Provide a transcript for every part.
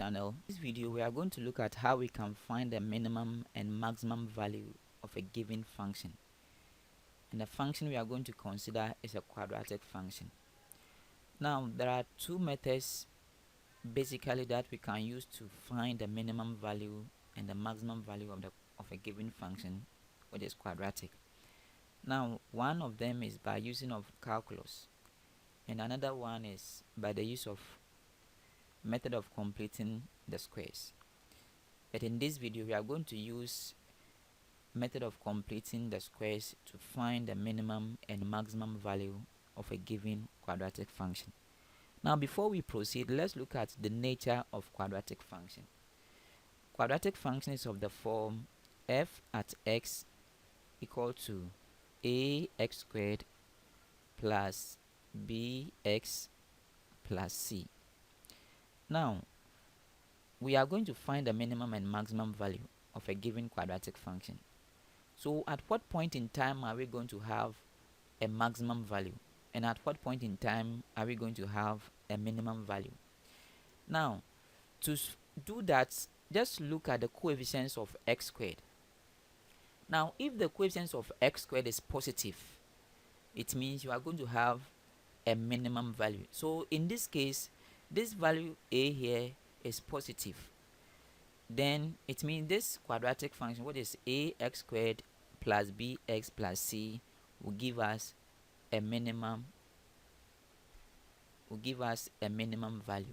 channel. In this video we are going to look at how we can find the minimum and maximum value of a given function, and the function we are going to consider is a quadratic function. Now there are two methods basically that we can use to find the minimum value and the maximum value of a given function, which is quadratic. Now one of them is by using of calculus, and another one is by the use of method of completing the squares. But in this video we are going to use method of completing the squares to find the minimum and maximum value of a given quadratic function. Now before we proceed, let's look at the nature of quadratic function. Quadratic function is of the form f at x equal to ax squared plus bx plus c. Now we are going to find the minimum and maximum value of a given quadratic function. So at what point in time are we going to have a maximum value, and at what point in time are we going to have a minimum value? Now to do that, just look at the coefficients of x squared. Now if the coefficients of x squared is positive, it means you are going to have a minimum value. So in this case, this value a here is positive, then it means this quadratic function, what is ax squared plus bx plus c, will give us a minimum value.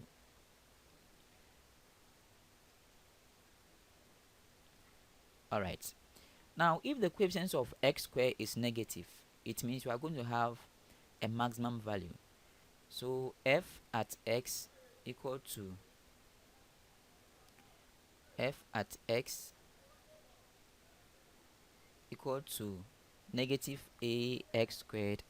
Alright, now if the coefficients of x squared is negative, it means we are going to have a maximum value. So f at x equal to negative ax squared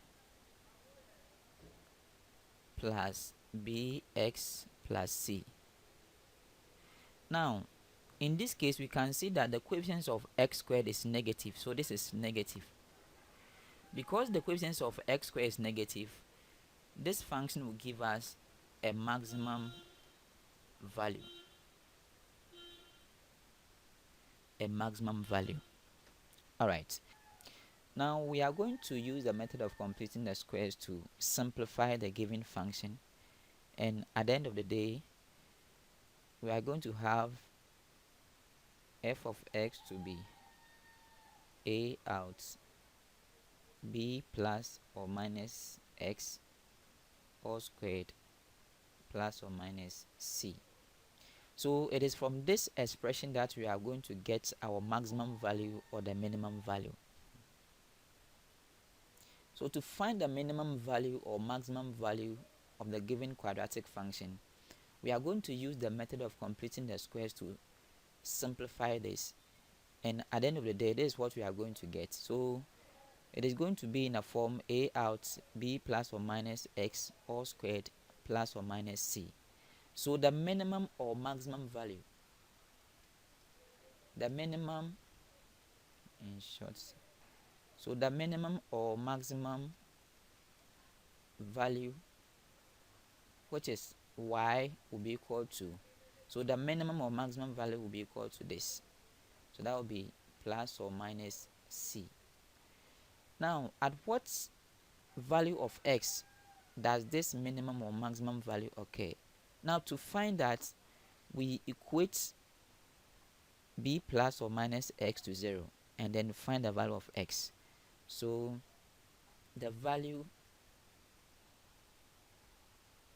plus bx plus c. Now in this case we can see that the coefficients of x squared is negative, so this is negative. Because the coefficients of x squared is negative, this function will give us a maximum value. Alright, now we are going to use the method of completing the squares to simplify the given function, and at the end of the day we are going to have f of x to be a out b plus or minus x all squared plus or minus c. So it is from this expression that we are going to get our maximum value or the minimum value. So to find the minimum value or maximum value of the given quadratic function, we are going to use the method of completing the squares to simplify this, and at the end of the day this is what we are going to get. So it is going to be in a form a out b plus or minus x all squared plus or minus c. So the minimum or maximum value, the minimum or maximum value, which is y, will be equal to, so the minimum or maximum value will be equal to this, so that will be plus or minus c. Now at what value of x does this minimum or maximum value occur? Now to find that, we equate b plus or minus x to 0 and then find the value of x. So the value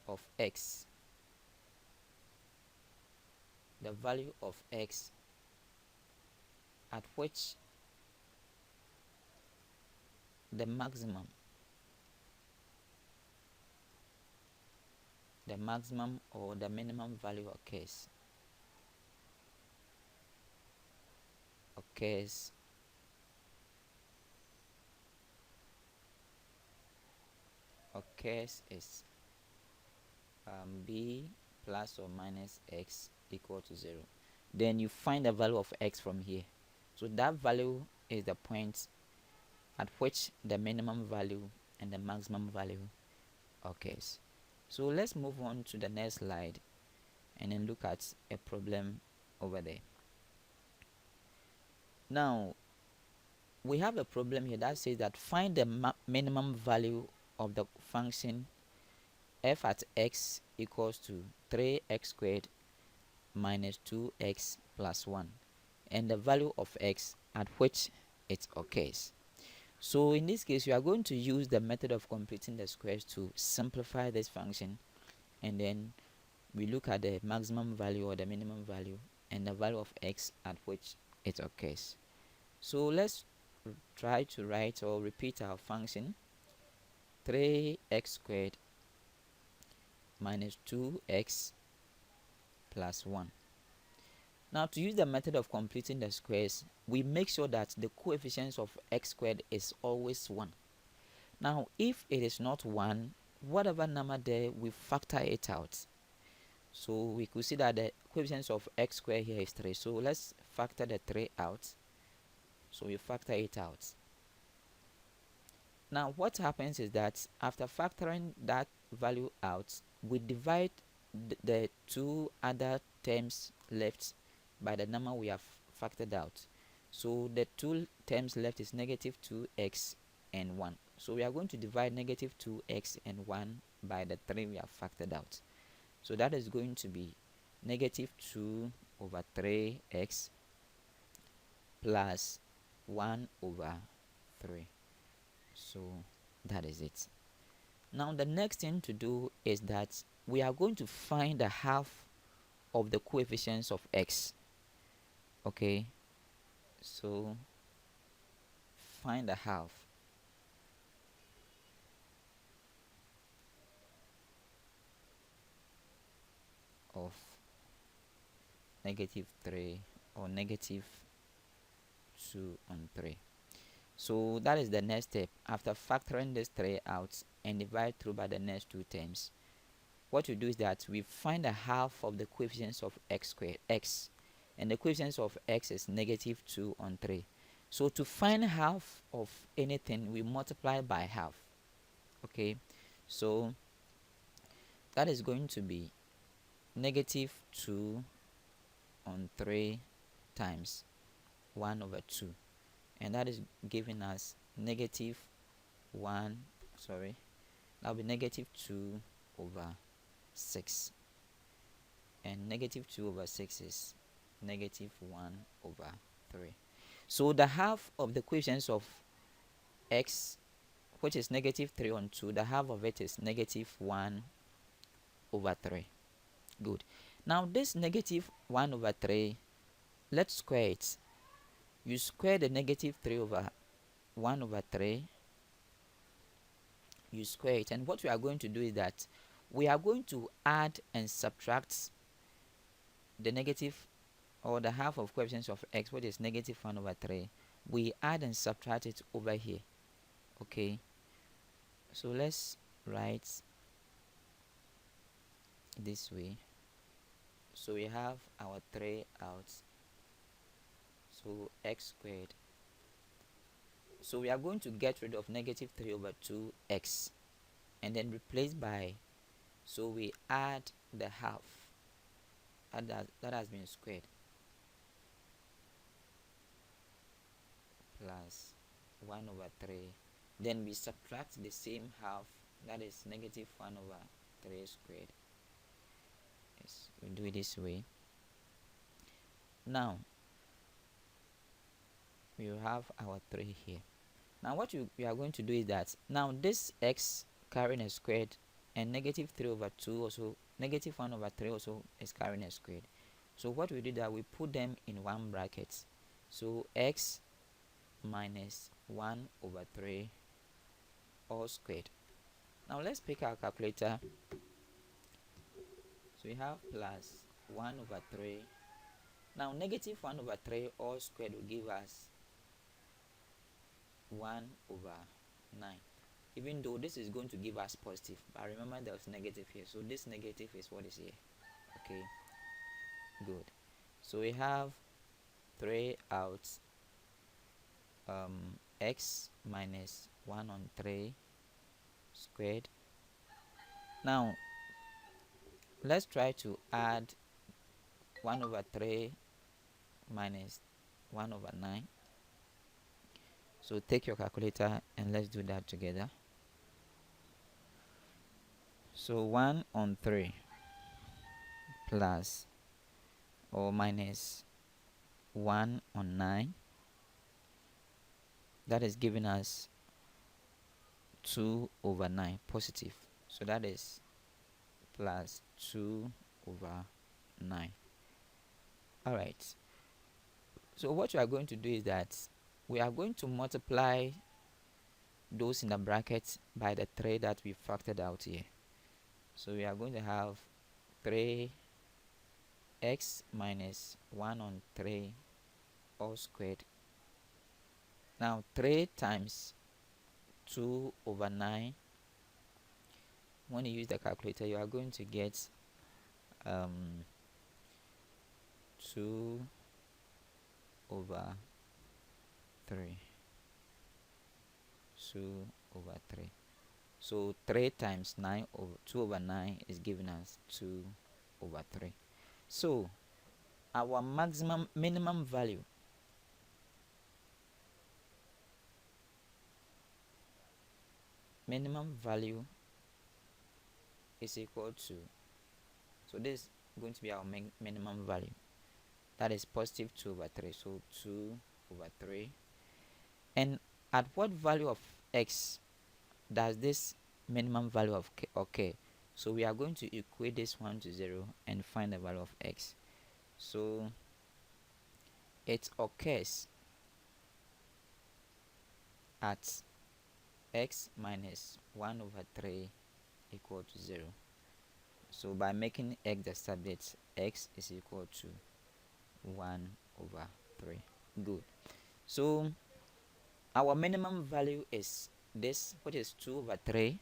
of x at which the maximum or the minimum value occurs is b plus or minus x equal to 0. Then you find the value of x from here. So that value is the point at which the minimum value and the maximum value occurs. So let's move on to the next slide, and then look at a problem over there. Now we have a problem here that says that find the minimum value of the function f at x equals to 3x squared minus 2x plus 1 and the value of x at which it occurs. So in this case, you are going to use the method of completing the squares to simplify this function, and then we look at the maximum value or the minimum value and the value of x at which it occurs. So let's try to write or repeat our function 3x squared minus 2x plus 1. Now to use the method of completing the squares, we make sure that the coefficients of x squared is always 1. Now if it is not 1, whatever number there, we factor it out. So we could see that the coefficients of x squared here is 3. So let's factor the 3 out. So we factor it out. Now what happens is that after factoring that value out, we divide the two other terms left by the number we have factored out. So the two terms left is negative 2x and 1. So we are going to divide negative 2x and 1 by the 3 we have factored out. So that is going to be negative 2 over 3x plus 1 over 3. So that is it. Now the next thing to do is that we are going to find the half of the coefficients of x. Okay, so find the half of negative 3 or negative 2 on 3. So that is the next step. After factoring this 3 out and divide through by the next two terms, what we do is that we find the half of the coefficients of x squared, x, and the coefficients of x is negative 2 on 3. So to find half of anything, we multiply by half. Okay, so that is going to be negative 2 on 3 times 1 over 2, and that is giving us negative 1, sorry, that will be negative 2 over 6, and negative 2 over 6 is negative 1 over 3. So the half of the coefficients of x, which is negative 3 on 2, the half of it is negative 1 over 3. Good. Now this negative 1 over 3, let's square it. You square the negative 3 over 1 over 3, you square it, and what we are going to do is that we are going to add and subtract the negative or the half of coefficients of x, which is negative 1 over 3. We add and subtract it over here. Okay, so let's write this way. So we have our 3 out, so x squared. So we are going to get rid of negative 3 over 2x and then replace by, so we add the half that has been squared plus 1 over 3. Then we subtract the same half, that is negative 1 over 3 squared. Yes, we do it this way. Now we have our 3 here. Now what we are going to do is that now this x carrying a squared and negative 3 over 2 also, negative 1 over 3 also is carrying a squared. So what we do that we put them in one bracket. So x minus 1 over 3 all squared. Now let's pick our calculator. So we have plus 1 over 3. Now negative 1 over 3 all squared will give us 1 over 9. Even though this is going to give us positive, but remember there's negative here, so this negative is what is here. Okay, good. So we have 3 out, x minus 1 on 3 squared. Now let's try to add 1 over 3 minus 1 over 9. So take your calculator and let's do that together. So 1 on 3 plus or minus 1 on 9, that is giving us 2 over 9 positive. So that is plus 2 over 9. Alright, so what we are going to do is that we are going to multiply those in the bracket by the 3 that we factored out here. So we are going to have 3x minus 1 on 3 all squared. Now 3 times 2 over 9, when you use the calculator you are going to get 2 over 3. 2 over 3. So 3 times 9 over 2 over 9 is giving us 2 over 3. So our minimum value is equal to, so this is going to be our minimum value, that is positive 2 over 3. So 2 over 3. And at what value of x does this minimum value of occur? So we are going to equate this one to 0 and find the value of x. So it occurs at x minus 1 over 3 equal to 0. So by making x the subject, x is equal to 1 over 3. Good. So our minimum value is this, which is 2 over 3,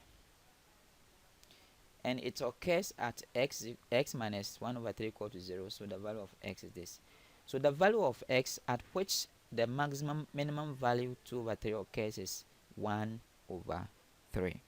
and it occurs at x minus 1 over 3 equal to 0. So the value of x is this. So the value of x at which the minimum value 2 over 3 occurs is 1 over 3.